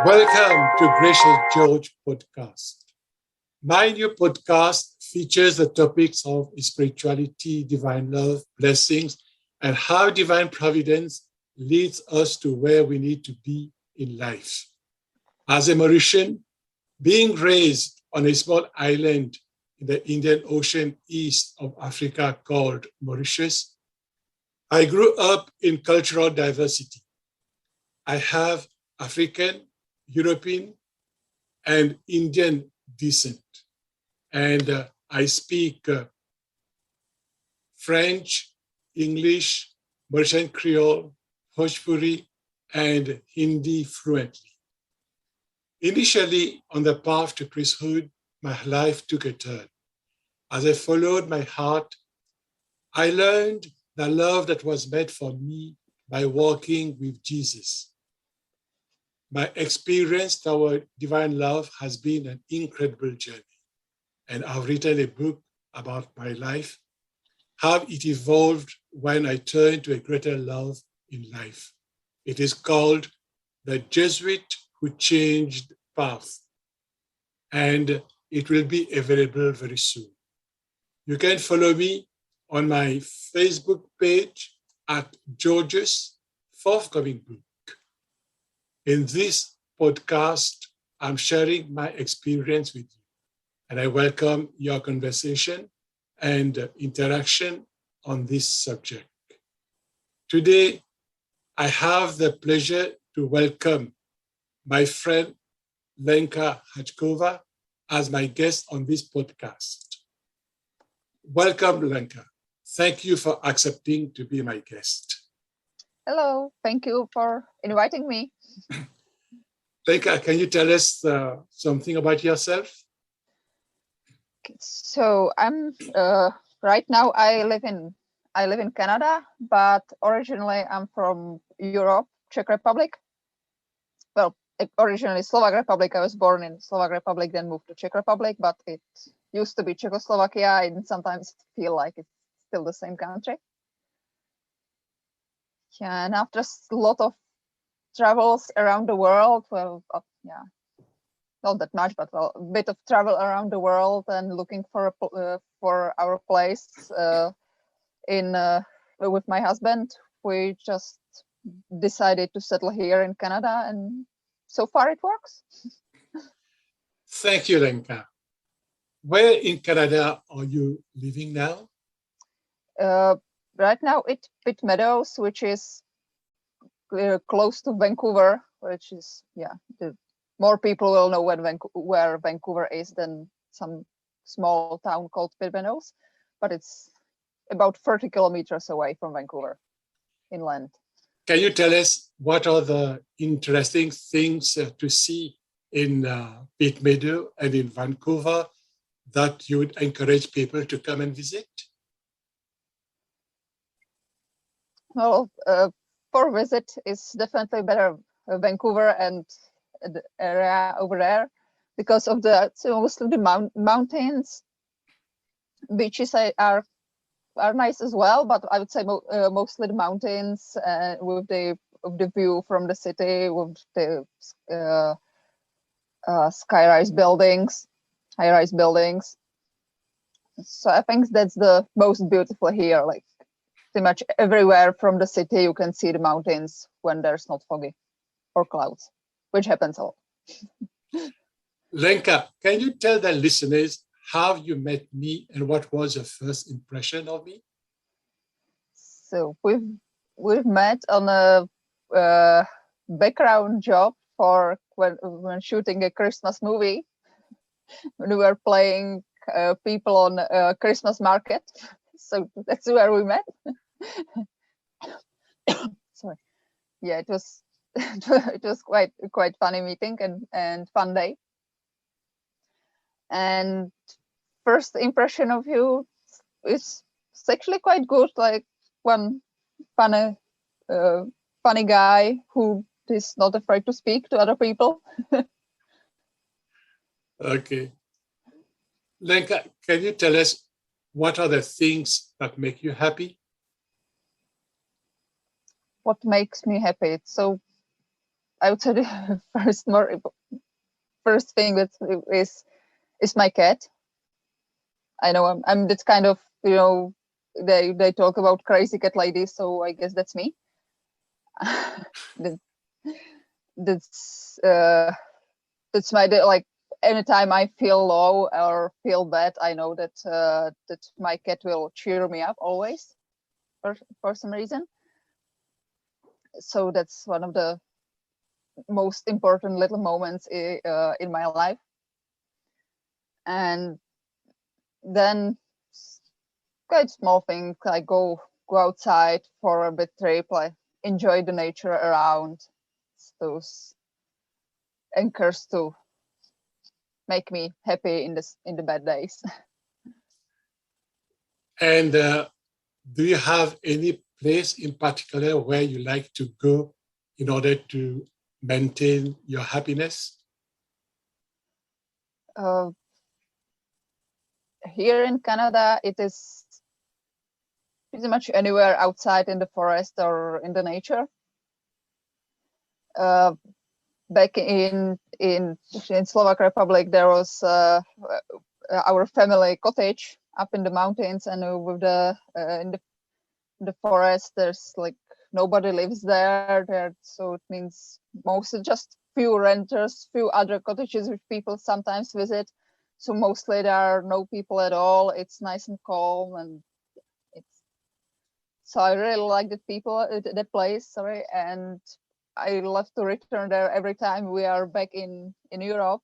Welcome to Gracious George podcast. My new podcast features the topics of spirituality, divine love, blessings, and how divine providence leads us to where we need to be in life. As a Mauritian, being raised on a small island in the Indian Ocean east of Africa called Mauritius, I grew up in cultural diversity. I have African, European, and Indian descent. And I speak French, English, Mauritian Creole, Bhojpuri, and Hindi fluently. Initially, on the path to priesthood, my life took a turn. As I followed my heart, I learned the love that was meant for me by walking with Jesus. My experience toward divine love has been an incredible journey, and I've written a book about my life, how it evolved when I turned to a greater love in life. It is called The Jesuit Who Changed Path, and it will be available very soon. You can follow me on my Facebook page at George's forthcoming book. In this podcast, I'm sharing my experience with you, and I welcome your conversation and interaction on this subject. Today, I have the pleasure to welcome my friend Lenka Hajkova as my guest on this podcast. Welcome, Lenka. Thank you for accepting to be my guest. Hello, thank you for inviting me. Lenka, can you tell us something about yourself? So I'm right now I live in Canada, but originally I'm from Europe, Czech Republic. Well, originally Slovak Republic. I was born in Slovak Republic, then moved to Czech Republic, but it used to be Czechoslovakia, and sometimes feel like it's still the same country. Yeah, and after a lot of travels around the world, not that much, but a bit of travel around the world and looking for our place with my husband, we just decided to settle here in Canada, and so far it works. Thank you, Lenka. Where in Canada are you living now? Right now it's Pitt Meadows, which is close to Vancouver, which is more people will know where Vancouver is than some small town called Pitt Meadows, but it's about 30 kilometers away from Vancouver inland. Can you tell us what are the interesting things to see in Pitt Meadows and in Vancouver that you would encourage people to come and visit? Well, for visit is definitely better Vancouver and the area over there because of mostly the mountains. Beaches are nice as well, but I would say mostly the mountains with the view from the city, with the high-rise buildings. So I think that's the most beautiful here. Like pretty much everywhere from the city, you can see the mountains when there's not foggy or clouds, which happens a lot. Lenka, can you tell the listeners how you met me and what was your first impression of me? So we've met on a background job for when shooting a Christmas movie. When we were playing people on a Christmas market, so that's where we met. Sorry. Yeah, it was it was quite funny meeting and fun day. And first impression of you is actually quite good, like one funny guy who is not afraid to speak to other people. Okay. Lenka, can you tell us what are the things that make you happy? What makes me happy? So I would say the first thing that is my cat. I know I'm this kind of, they talk about crazy cat ladies, so I guess that's me. That- that's my like anytime I feel low or feel bad, I know that that my cat will cheer me up always for some reason. So that's one of the most important little moments in my life. And then quite small things like go outside for a bit trip, like enjoy the nature around. Those anchors to make me happy in the bad days. And do you have any place in particular where you like to go in order to maintain your happiness? Here in Canada, it is pretty much anywhere outside in the forest or in the nature. Back in Slovak Republic, there was our family cottage up in the mountains, and with in the forest, there's like nobody lives there. So it means mostly just few renters, few other cottages which people sometimes visit. So mostly there are no people at all. It's nice and calm, and so I really like that place. Sorry, and I love to return there every time we are back in Europe.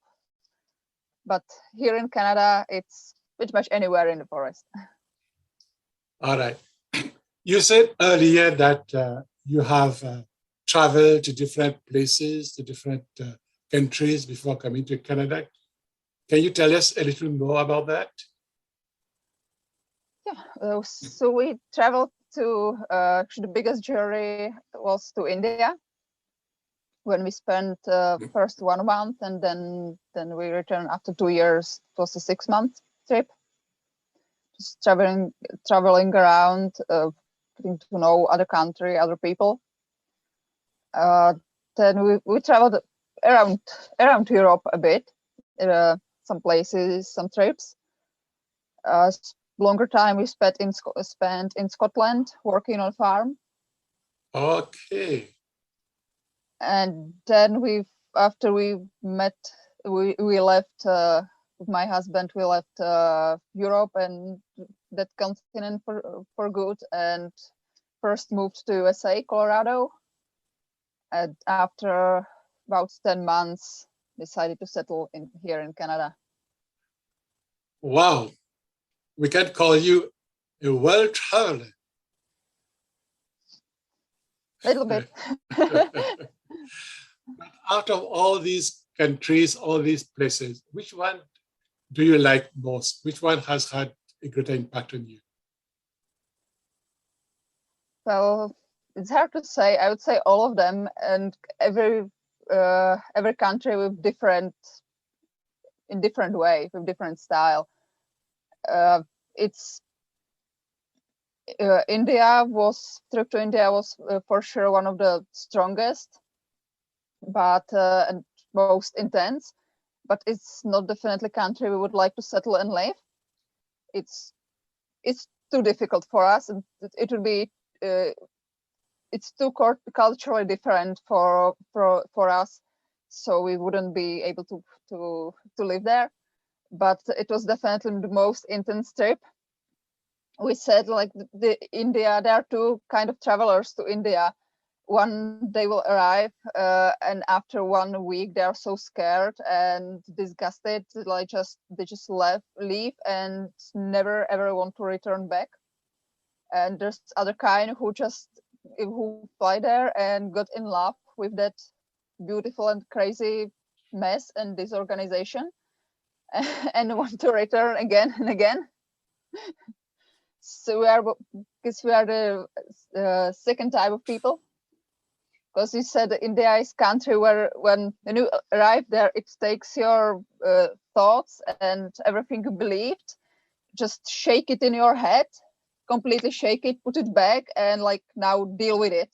But here in Canada, it's pretty much anywhere in the forest. All right. You said earlier that you have traveled to different places, to different countries before coming to Canada. Can you tell us a little more about that? Yeah, so we traveled to the biggest journey was to India, when we spent first 1 month, and then we returned after 2 years. It was a 6-month trip, just traveling around, getting to know other country, other people. Then we traveled around Europe a bit, some places, some trips. Longer time we spent in Scotland working on a farm. Okay. And then after we met, we left with my husband. We left Europe and that continent for good, and first moved to USA, Colorado, and after about 10 months decided to settle here in Canada. Wow, we can call you a world traveler. Little bit. But out of all these countries, all these places, which one do you like most? Which one has had a greater impact on you? Well, it's hard to say. I would say all of them, and every country with different way, with different style. It's trip to India was for sure one of the strongest, but and most intense. But it's not definitely country we would like to settle and live. It's too difficult for us, and it would be. It's too culturally different for us, so we wouldn't be able to live there. But it was definitely the most intense trip. We said like the India, there are two kind of travelers to India. One, they will arrive and after 1 week they are so scared and disgusted, like they just leave and never ever want to return back. And there's other kind who fly there and got in love with that beautiful and crazy mess and disorganization and want to return again and again. So we are the second type of people, because you said India is country where when you arrive there, it takes your thoughts and everything you believed, just shake it in your head, completely shake it, put it back, and like now deal with it.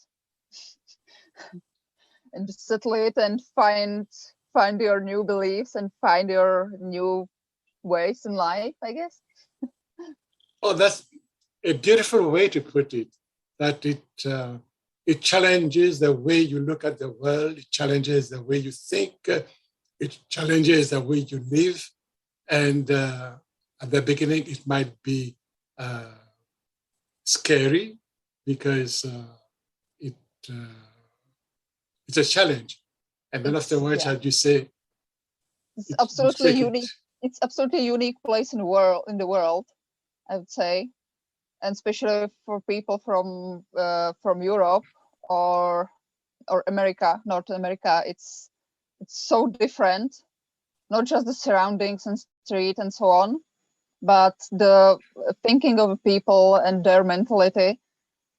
and just settle it and find your new beliefs and find your new ways in life, I guess. Oh, that's a beautiful way to put it. That it challenges the way you look at the world. It challenges the way you think. It challenges the way you live. And at the beginning, it might be scary because it it's a challenge. And then afterwards, Yeah, as you say, it's you absolutely take it. unique. It's absolutely unique place in the world, I would say, and especially for people from Europe or America, North America. It's so different, not just the surroundings and street and so on, but the thinking of people and their mentality,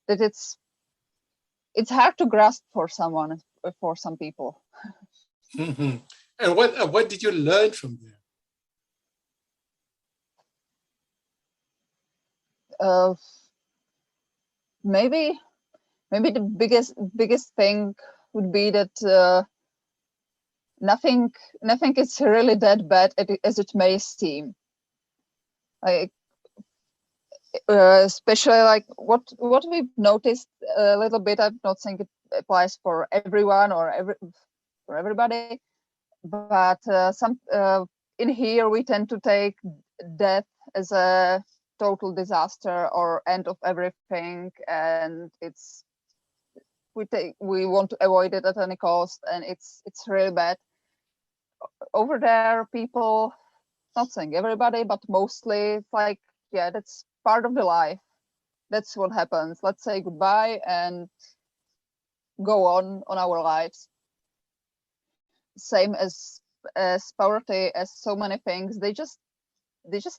that it's hard to grasp for for some people. Mhm. And what did you learn from there? uh, maybe the biggest thing would be that nothing is really that bad as it may seem. Like especially like what we've noticed a little bit. I'm not saying it applies for everyone or for everybody, but some in here we tend to take death as a total disaster or end of everything, and we want to avoid it at any cost, and it's really bad. Over there, people, not saying everybody, but mostly, it's like, yeah, that's part of the life. That's what happens. Let's say goodbye and go on our lives. Same as poverty, as so many things. They just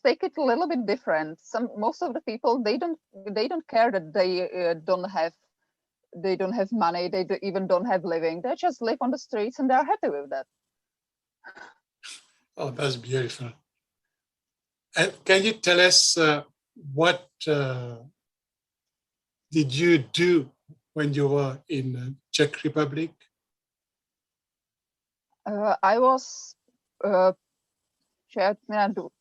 take it a little bit different. Most of the people, they don't care that they don't have money. Even don't have living. They just live on the streets and they're happy with that. Oh, that's beautiful. And can you tell us what did you do when you were in Czech Republic? I was shared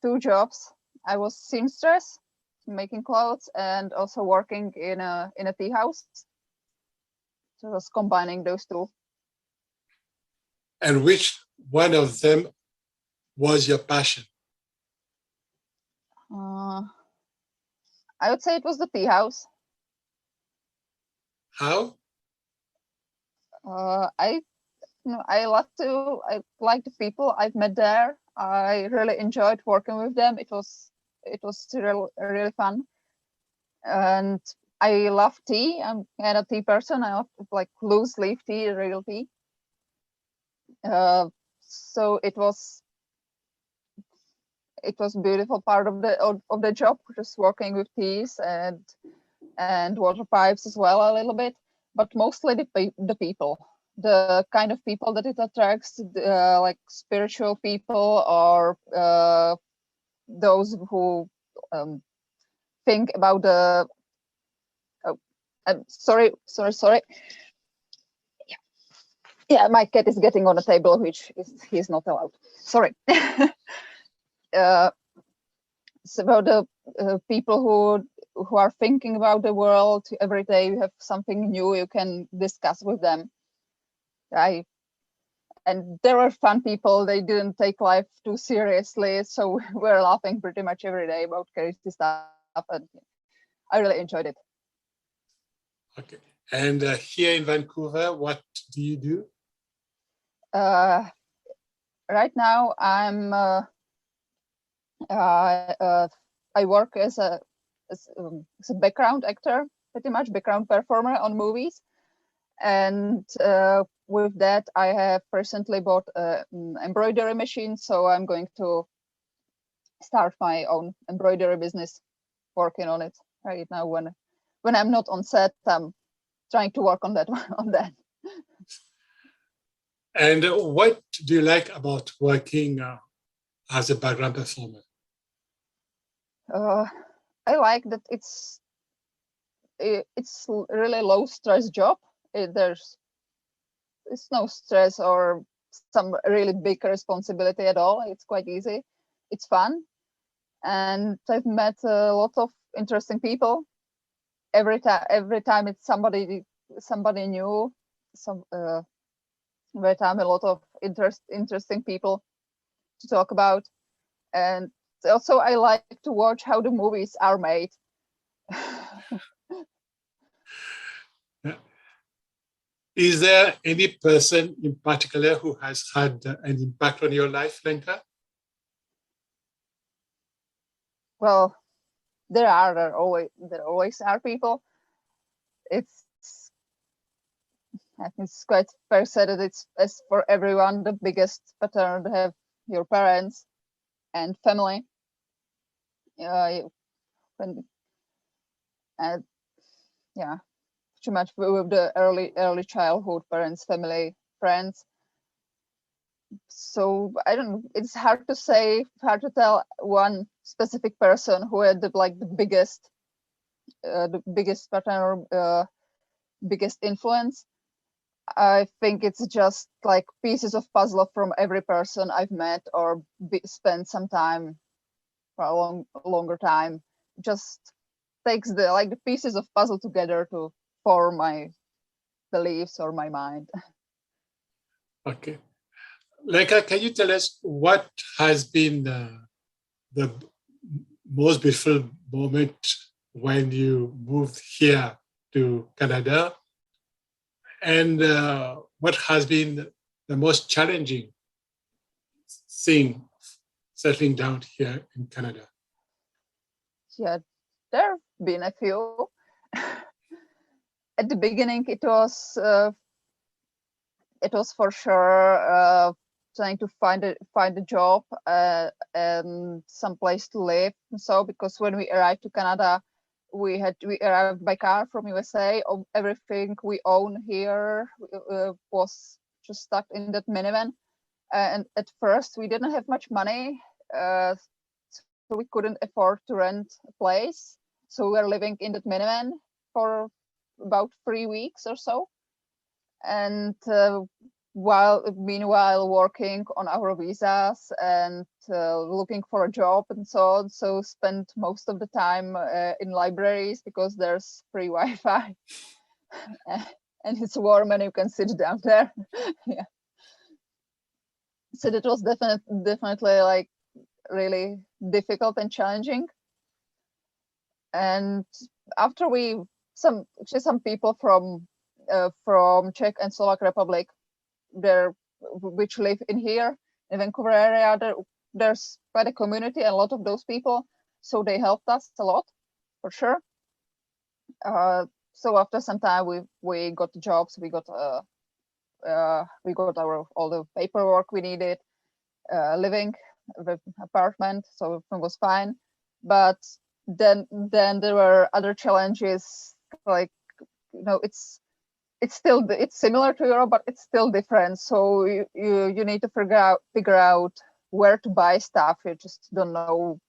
two jobs. I was seamstress, making clothes, and also working in a tea house. So I was combining those two. And which one of them was your passion? I would say it was the tea house. How? I I like the people I've met there. I really enjoyed working with them. It was really fun, and I love tea. I'm kind of tea person. I love like loose leaf tea, real tea. So it was beautiful part of the job, just working with teas and water pipes as well a little bit, but mostly the people, the kind of people that it attracts, like spiritual people or those who think about the. Oh, I'm sorry. Yeah, my cat is getting on the table, which he's not allowed. Sorry. It's about the people who are thinking about the world every day. You have something new you can discuss with them. And there were fun people. They didn't take life too seriously, so we're laughing pretty much every day about crazy stuff, and I really enjoyed it. Okay. And here in Vancouver, what do you do? Right now, I work as a background actor, pretty much background performer on movies, and with that, I have recently bought an embroidery machine, so I'm going to start my own embroidery business, working on it right now. When I'm not on set, I'm trying to work on that on that. And what do you like about working as a background performer? I like that it's really low stress job. There's it's no stress or some really big responsibility at all. It's quite easy. It's fun, and I've met a lot of interesting people. Every time it's somebody new. Every time a lot of interesting people to talk about, and also I like to watch how the movies are made. Is there any person in particular who has had an impact on your life, Lenka? Well, there always are people. It's I think it's quite fair said that it's, as for everyone, the biggest pattern to have your parents and family. When yeah, too much with the early childhood, parents, family, friends. So I don't. It's hard to say, hard to tell one specific person who had the biggest pattern or biggest influence. I think it's just like pieces of puzzle from every person I've met or spent some time for a longer time. Just takes the pieces of puzzle together to form my beliefs or my mind. Okay. Lenka, can you tell us what has been the most beautiful moment when you moved here to Canada? And what has been the most challenging thing settling down here in Canada? Yeah, there have been a few. At the beginning, it was for sure trying to find a job and some place to live. So because when we arrived to Canada, we arrived by car from USA. Everything we own here was just stuck in that minivan. And at first, we didn't have much money, so we couldn't afford to rent a place. So we were living in that minivan for about 3 weeks or so. And meanwhile working on our visas and looking for a job and so on. So spent most of the time in libraries because there's free Wi-Fi and it's warm and you can sit down there. Yeah. So that was definitely like really difficult and challenging. And after some people from Czech and Slovak Republic which live in here in Vancouver area, there's quite a community and a lot of those people, so they helped us a lot for sure. So after some time we got jobs, we got our all the paperwork we needed, living with apartment, so everything was fine. But then there were other challenges, like it's similar to Europe, but it's still different. So you need to figure out where to buy stuff. You just don't know.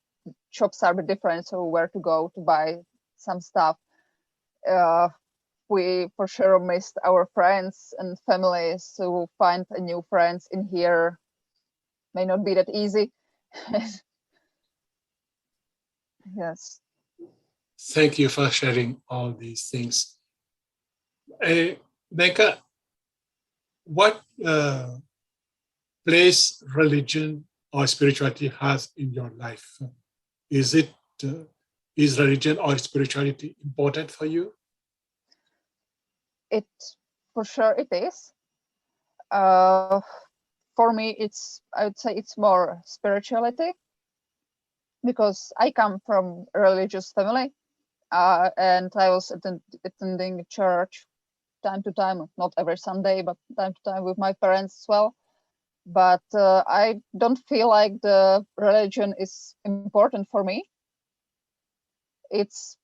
Shops are a bit different, so where to go to buy some stuff. We for sure missed our friends and family, so find a new friends in here may not be that easy. Yes. Thank you for sharing all these things. Lenka, what place religion or spirituality has in your life? Is religion or spirituality important for you? It for sure it is. For me, I would say it's more spirituality, because I come from a religious family, and I was attending church time to time, not every Sunday, but time to time with my parents as well. But I don't feel like the religion is important for me. It's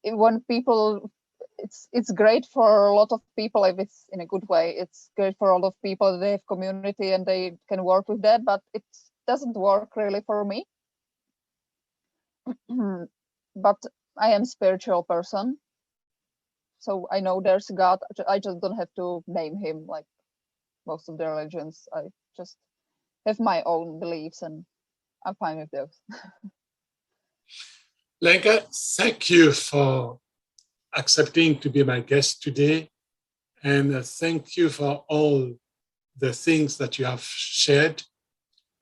when people, it's great for a lot of people if it's in a good way. It's great for a lot of people. They have community and they can work with that, but it doesn't work really for me. But I am a spiritual person, so I know there's God. I just don't have to name him like most of the religions. I just have my own beliefs, and I'm fine with those. Lenka, thank you for accepting to be my guest today. And thank you for all the things that you have shared.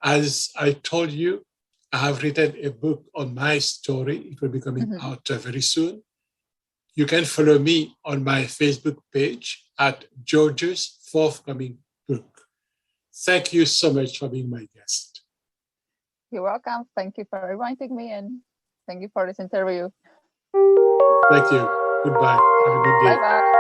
As I told you, I have written a book on my story. It will be coming out very soon. You can follow me on my Facebook page at George's Forthcoming Book. Thank you so much for being my guest. You're welcome. Thank you for inviting me, and thank you for this interview. Thank you. Goodbye. Have a good day. Bye-bye.